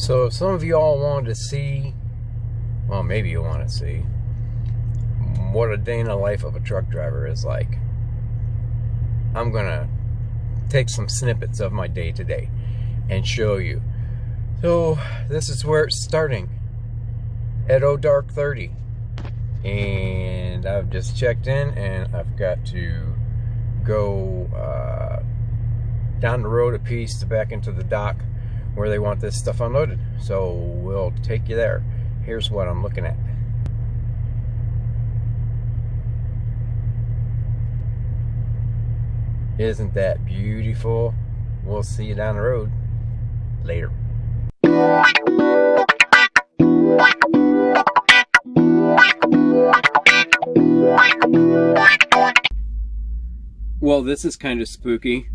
So if some of you all wanted to see, well, maybe you want to see what a day in the life of a truck driver is like, I'm gonna take some snippets of my day to day and show you. So this is where it's starting at dark 30, and I've just checked in and I've got to go down the road a piece to back into the dock where they want this stuff unloaded. So we'll take you there. Here's what I'm looking at. Isn't that beautiful? We'll see you down the road. Later. Well, this is kind of spooky.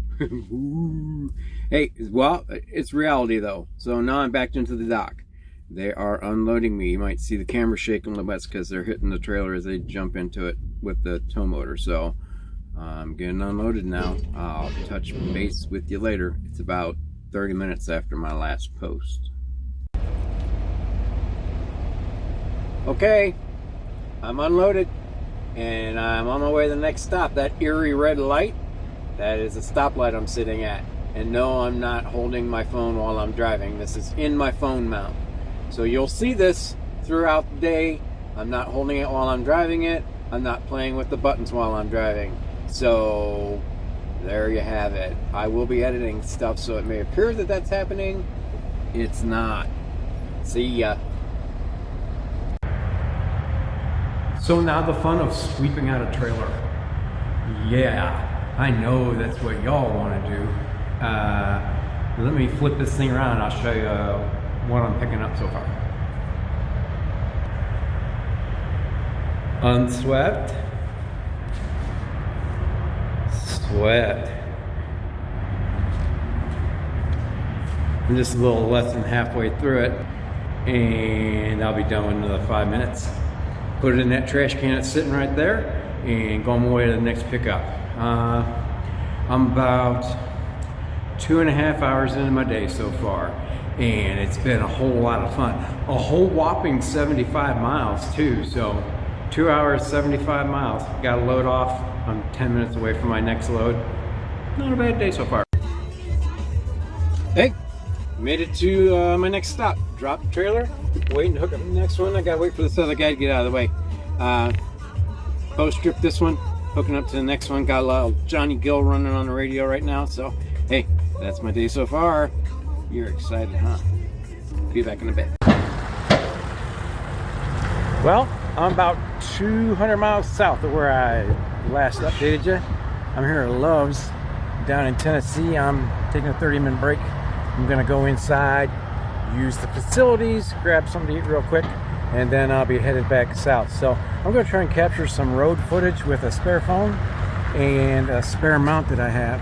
Hey, well, it's reality though. So now I'm backed into the dock. They are unloading me. You might see the camera shaking a little bit because they're hitting the trailer as they jump into it with the tow motor. So I'm getting unloaded now. I'll touch base with you later. It's about 30 minutes after my last post. Okay, I'm unloaded and I'm on my way to the next stop. That eerie red light, that is a stoplight I'm sitting at. And no, I'm not holding my phone while I'm driving. This is in my phone mount. So you'll see this throughout the day. I'm not holding it while I'm driving it. I'm not playing with the buttons while I'm driving. So there you have it. I will be editing stuff, so it may appear that that's happening. It's not. See ya. So now the fun of sweeping out a trailer. Yeah, I know that's what y'all want to do. Let me flip this thing around and I'll show you what I'm picking up so far. Unswept. Swept. I'm just a little less than halfway through it, and I'll be done in another 5 minutes. Put it in that trash can that's sitting right there and go on my way to the next pickup. I'm about 2.5 hours into my day so far, and it's been a whole lot of fun. A whole whopping 75 miles too, so 2 hours, 75 miles. Got to load off. I'm 10 minutes away from my next load. Not a bad day so far. Hey, made it to my next stop. Drop the trailer, waiting to hook up the next one. I gotta wait for this other guy to get out of the way. Post strip this one, hooking up to the next one. Got a lot of Johnny Gill running on the radio right now, so hey, that's my day so far. You're excited, huh? Be back in a bit. Well, I'm about 200 miles south of where I last updated you. I'm here at Love's down in Tennessee. I'm taking a 30-minute break. I'm gonna go inside, use the facilities, grab something to eat real quick, and then I'll be headed back south. So I'm gonna try and capture some road footage with a spare phone and a spare mount that I have.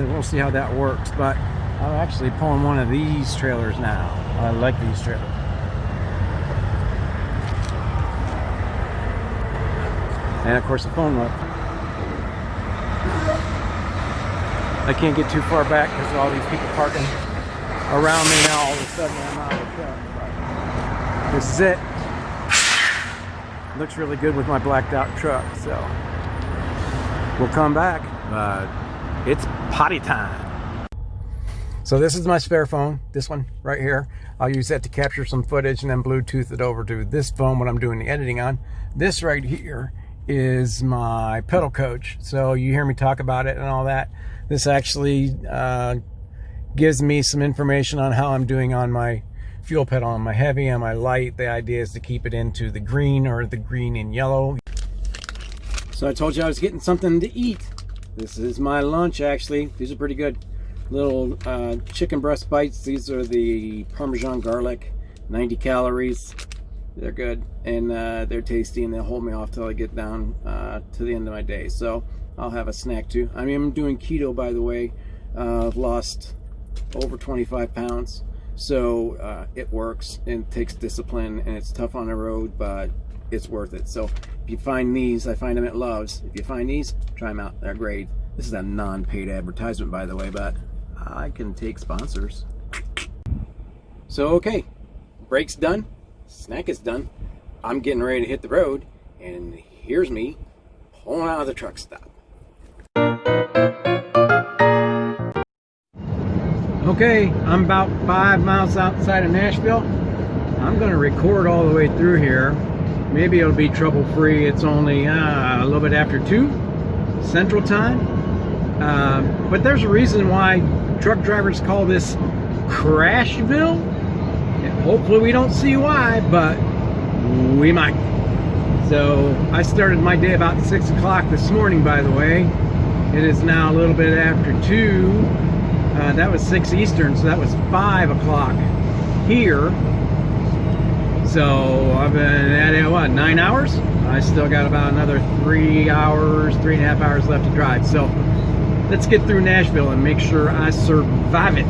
We'll see how that works, but I'm actually pulling one of these trailers now. I like these trailers. And of course the phone won't. I can't get too far back because of all these people parking around me now. All of a sudden I'm out of the truck. But this is it. Looks really good with my blacked out truck, so we'll come back. It's potty time. So this is my spare phone, this one right here. I'll use that to capture some footage and then Bluetooth it over to this phone when I'm doing the editing on. This right here is my pedal coach. So you hear me talk about it and all that. This actually gives me some information on how I'm doing on my fuel pedal, on my heavy, and my light. The idea is to keep it into the green or the green and yellow. So I told you I was getting something to eat. This is my lunch actually. These are pretty good. Little chicken breast bites. These are the Parmesan garlic, 90 calories. They're good and they're tasty, and they'll hold me off till I get down to the end of my day. So I'll have a snack too. I mean, I'm doing keto, by the way. I've lost over 25 pounds, so it works and it takes discipline, and it's tough on the road, but it's worth it. So if you find these, I find them at Love's. If you find these, try them out. They're great. This is a non-paid advertisement, by the way, but I can take sponsors. So okay, brake's done, snack is done. I'm getting ready to hit the road, and here's me pulling out of the truck stop. Okay, I'm about 5 miles outside of Nashville. I'm gonna record all the way through here. Maybe it'll be trouble-free. It's only a little bit after 2 Central Time. But there's a reason why truck drivers call this Crashville. And hopefully we don't see why, but we might. So I started my day about 6 o'clock this morning, by the way. It is now a little bit after 2. That was 6 Eastern, so that was 5 o'clock here. So I've been at it, what, 9 hours? I still got about another 3 hours, 3.5 hours left to drive. So let's get through Nashville and make sure I survive it.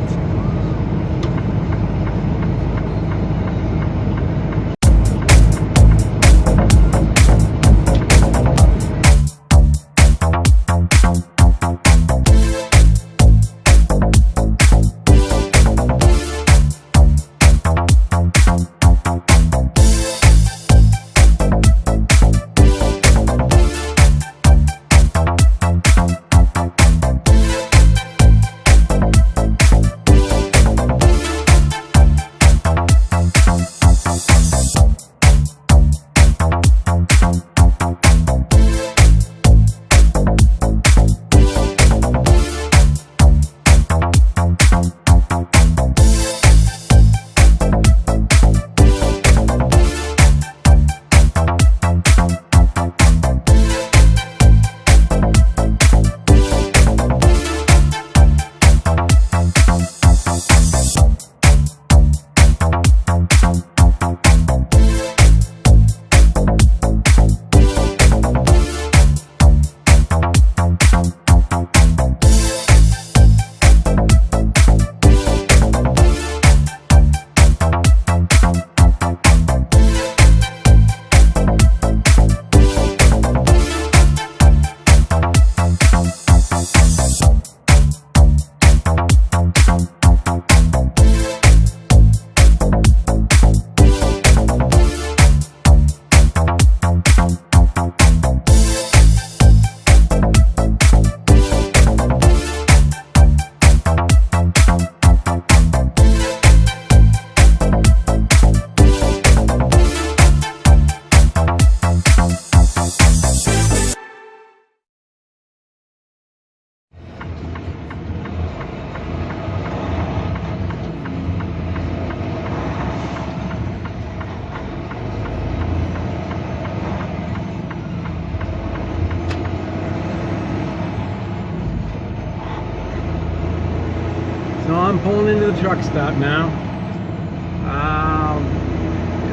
So I'm pulling into the truck stop now.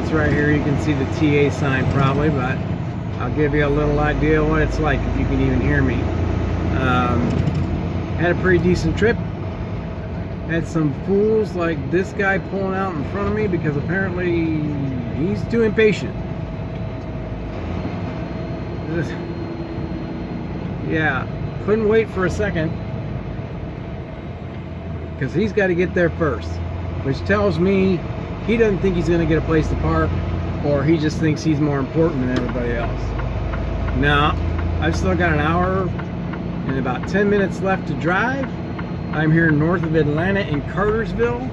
It's right here. You can see the TA sign probably, but I'll give you a little idea of what it's like if you can even hear me. Had a pretty decent trip. Had some fools like this guy pulling out in front of me because apparently he's too impatient. Yeah, couldn't wait for a second because he's got to get there first, which tells me he doesn't think he's going to get a place to park, or he just thinks he's more important than everybody else. Now, I've still got an hour and about 10 minutes left to drive. I'm here north of Atlanta in Cartersville.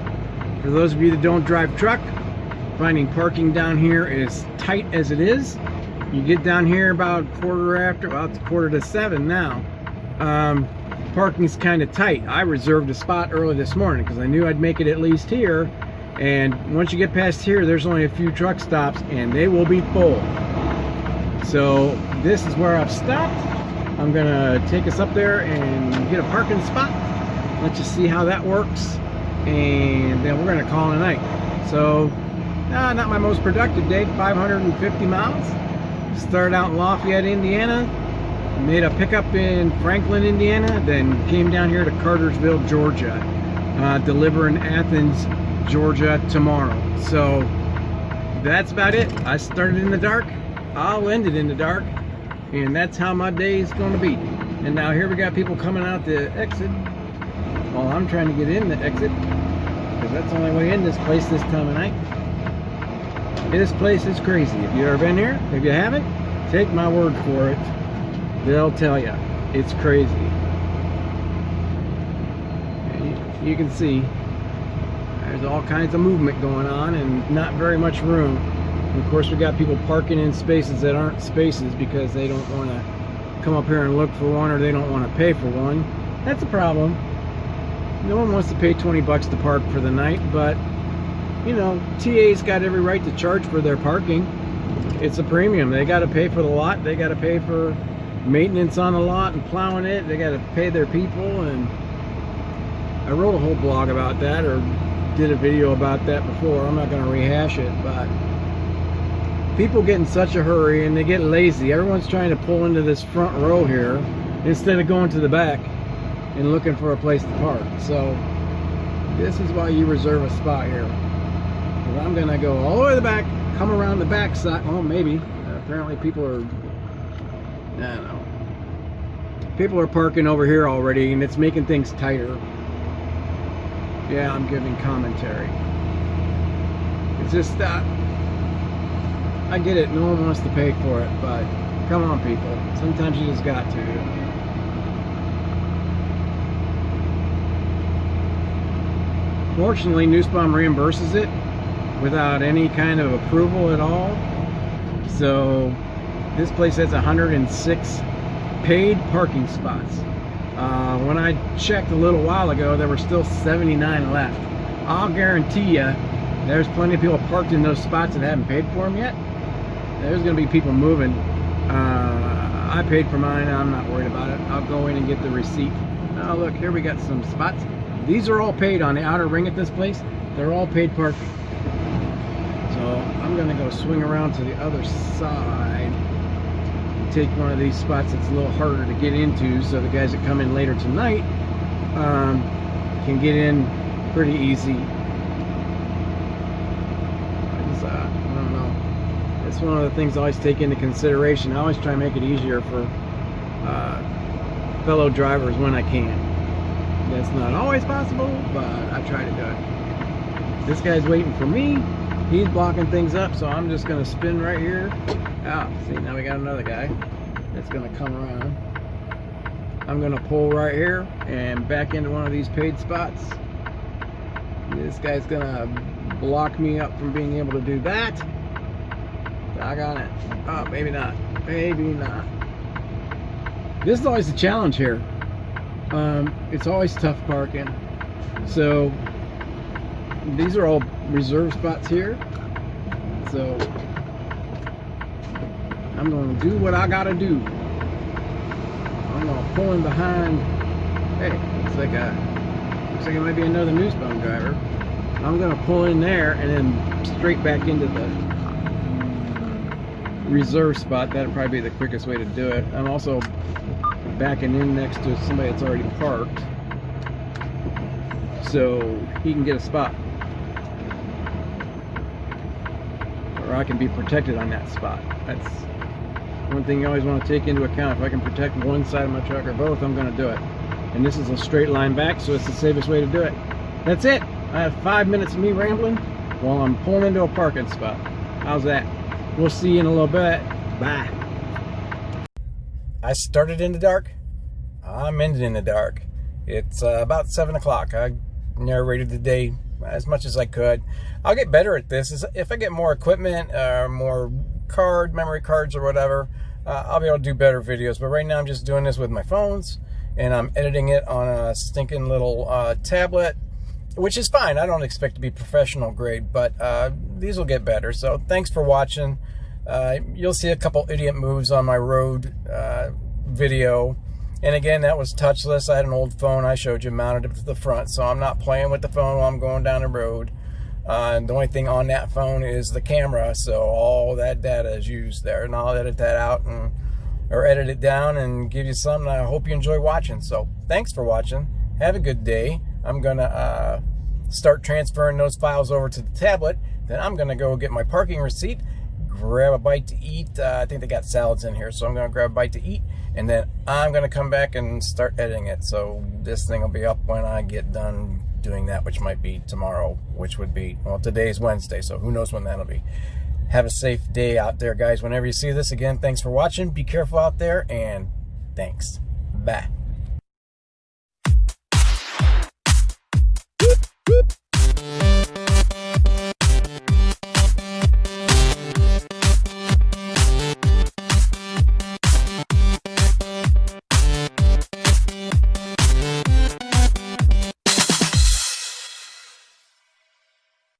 For those of you that don't drive truck, finding parking down here is tight as it is. You get down here about quarter after, well, it's 6:45 now. Parking's kind of tight. I reserved a spot early this morning because I knew I'd make it at least here. And once you get past here, there's only a few truck stops and they will be full. So this is where I've stopped. I'm gonna take us up there and get a parking spot. Let's just see how that works. And then we're gonna call it a night. So, not my most productive day, 550 miles. Started out in Lafayette, Indiana. Made a pickup in Franklin, Indiana, then came down here to Cartersville, Georgia, delivering Athens, Georgia tomorrow. So that's about it. I started in the dark, I'll end it in the dark, and that's how my day is going to be. And now here we got people coming out the exit while I'm trying to get in the exit because that's the only way in this place this time of night. This place is crazy. If you've ever been here, if you haven't, take my word for it. They'll tell you it's crazy. You can see there's all kinds of movement going on and not very much room. And of course, we got people parking in spaces that aren't spaces because they don't want to come up here and look for one, or they don't want to pay for one. That's a problem. No one wants to pay 20 bucks to park for the night, but you know, TA's got every right to charge for their parking. It's a premium. They got to pay for the lot. They got to pay for maintenance on the lot and plowing it. They got to pay their people. And I wrote a whole blog about that, or did a video about that before. I'm not going to rehash it, but people get in such a hurry and they get lazy. Everyone's trying to pull into this front row here instead of going to the back and looking for a place to park. So this is why you reserve a spot here. I'm going to go all the way to the back, come around the back side. Oh, maybe. Apparently people are, I don't know. People are parking over here already, and it's making things tighter. Yeah, I'm giving commentary. It's just that I get it. No one wants to pay for it, but come on, people. Sometimes you just got to. Fortunately, Newspawn reimburses it without any kind of approval at all. So this place has 106 paid parking spots. When I checked a little while ago, there were still 79 left. I'll guarantee you there's plenty of people parked in those spots that haven't paid for them yet. There's going to be people moving. I paid for mine. I'm not worried about it. I'll go in and get the receipt. Oh, look, here we got some spots. These are all paid on the outer ring at this place. They're all paid parking. So I'm going to go swing around to the other side and take one of these spots that's a little harder to get into, so the guys that come in later tonight can get in pretty easy. I don't know. It's one of the things I always take into consideration. I always try to make it easier for fellow drivers when I can. That's not always possible, but I try to do it. This guy's waiting for me. He's blocking things up, so I'm just going to spin right here. Ah, see, now we got another guy that's going to come around. I'm going to pull right here and back into one of these paid spots. This guy's going to block me up from being able to do that. Doggone it. Oh, maybe not. Maybe not. This is always a challenge here. It's always tough parking. So these are all reserve spots here. So I'm going to do what I got to do. I'm going to pull in behind. Hey, looks like it might be another Newspawn driver. I'm going to pull in there and then straight back into the reserve spot. That'll probably be the quickest way to do it. I'm also backing in next to somebody that's already parked, so he can get a spot, or I can be protected on that spot. That's one thing you always want to take into account. If I can protect one side of my truck or both, I'm going to do it. And this is a straight line back, so it's the safest way to do it. That's it. I have 5 minutes of me rambling while I'm pulling into a parking spot. How's that? We'll see you in a little bit. Bye. I started in the dark. I'm ending in the dark. It's about 7 o'clock. I narrated the day as much as I could. I'll get better at this. If I get more equipment, more memory cards or whatever, I'll be able to do better videos. But right now I'm just doing this with my phones, and I'm editing it on a stinking little tablet, which is fine. I don't expect to be professional grade, but these will get better. So thanks for watching. You'll see a couple idiot moves on my road video. And again, that was touchless. I had an old phone I showed you mounted up to the front, so I'm not playing with the phone while I'm going down the road. And the only thing on that phone is the camera, so all that data is used there. And I'll edit that out or edit it down and give you something. I hope you enjoy watching. So thanks for watching. Have a good day. I'm going to start transferring those files over to the tablet. Then I'm going to go get my parking receipt, grab a bite to eat. I think they got salads in here, so I'm going to grab a bite to eat. And then I'm going to come back and start editing it. So this thing will be up when I get done doing that, which might be tomorrow, which would be, well, today's Wednesday, so who knows when that'll be. Have a safe day out there, guys. Whenever you see this, again, thanks for watching. Be careful out there, and thanks. Bye.